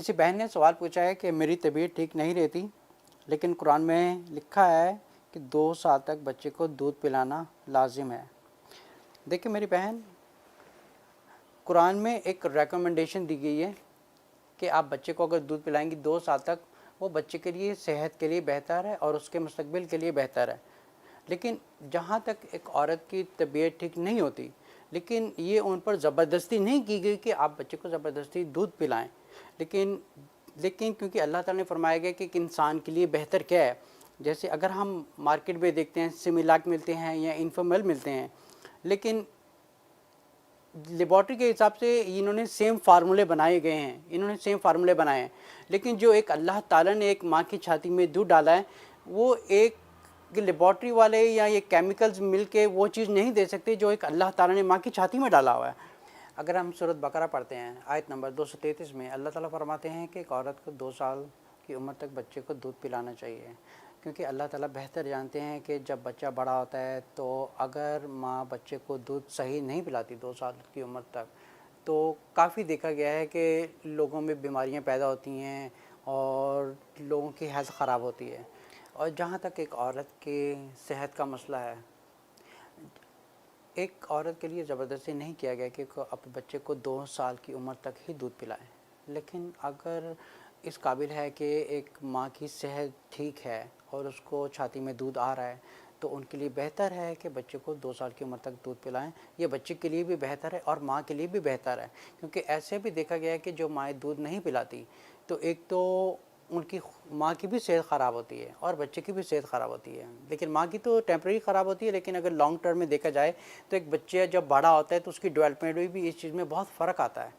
کسی بہن نے سوال پوچھا ہے کہ میری طبیعت ٹھیک نہیں رہتی لیکن قرآن میں لکھا ہے کہ 2 سال تک بچے کو دودھ پلانا لازم ہے۔ دیکھیں میری بہن، قرآن میں ایک ریکمنڈیشن دی گئی ہے کہ آپ بچے کو اگر دودھ پلائیں گی 2 سال تک، وہ بچے کے لیے صحت کے لیے بہتر ہے اور اس کے مستقبل کے لیے بہتر ہے۔ لیکن جہاں تک ایک عورت کی طبیعت ٹھیک نہیں ہوتی، لیکن یہ ان پر زبردستی نہیں کی گئی کہ آپ بچے کو زبردستی دودھ پلائیں، لیکن کیونکہ اللہ تعالیٰ نے فرمایا گیا کہ ایک انسان کے لیے بہتر کیا ہے، جیسے اگر ہم مارکیٹ میں دیکھتے ہیں سیمیلاک ملتے ہیں یا انفامل ملتے ہیں، لیکن لیبارٹری کے حساب سے انہوں نے سیم فارمولے بنائے گئے ہیں، لیکن جو ایک اللہ تعالیٰ نے ایک ماں کی چھاتی میں دودھ ڈالا ہے، وہ ایک لیبارٹری والے یا یہ کیمیکلز مل کے وہ چیز نہیں دے سکتے جو ایک اللہ تعالیٰ نے ماں کی چھاتی میں ڈالا ہوا ہے۔ اگر ہم سورۃ بقرہ پڑھتے ہیں آیت نمبر 233 میں، اللہ تعالیٰ فرماتے ہیں کہ ایک عورت کو 2 سال کی عمر تک بچے کو دودھ پلانا چاہیے، کیونکہ اللہ تعالیٰ بہتر جانتے ہیں کہ جب بچہ بڑا ہوتا ہے تو اگر ماں بچے کو دودھ صحیح نہیں پلاتی 2 سال کی عمر تک، تو کافی دیکھا گیا ہے کہ لوگوں میں بیماریاں پیدا ہوتی ہیں اور لوگوں کی ہیلتھ خراب ہوتی ہے۔ اور جہاں تک ایک عورت کی صحت کا مسئلہ ہے، ایک عورت کے لیے زبردستی نہیں کیا گیا کہ اپنے بچے کو 2 سال کی عمر تک ہی دودھ پلائیں، لیکن اگر اس قابل ہے کہ ایک ماں کی صحت ٹھیک ہے اور اس کو چھاتی میں دودھ آ رہا ہے، تو ان کے لیے بہتر ہے کہ بچے کو 2 سال کی عمر تک دودھ پلائیں۔ یہ بچے کے لیے بھی بہتر ہے اور ماں کے لیے بھی بہتر ہے، کیونکہ ایسے بھی دیکھا گیا ہے کہ جو مائیں دودھ نہیں پلاتی تو ایک تو ان کی ماں کی بھی صحت خراب ہوتی ہے اور بچے کی بھی صحت خراب ہوتی ہے، لیکن ماں کی تو ٹیمپریری خراب ہوتی ہے، لیکن اگر لانگ ٹرم میں دیکھا جائے تو ایک بچہ جب بڑا ہوتا ہے تو اس کی ڈیولپمنٹ میں بھی اس چیز میں بہت فرق آتا ہے۔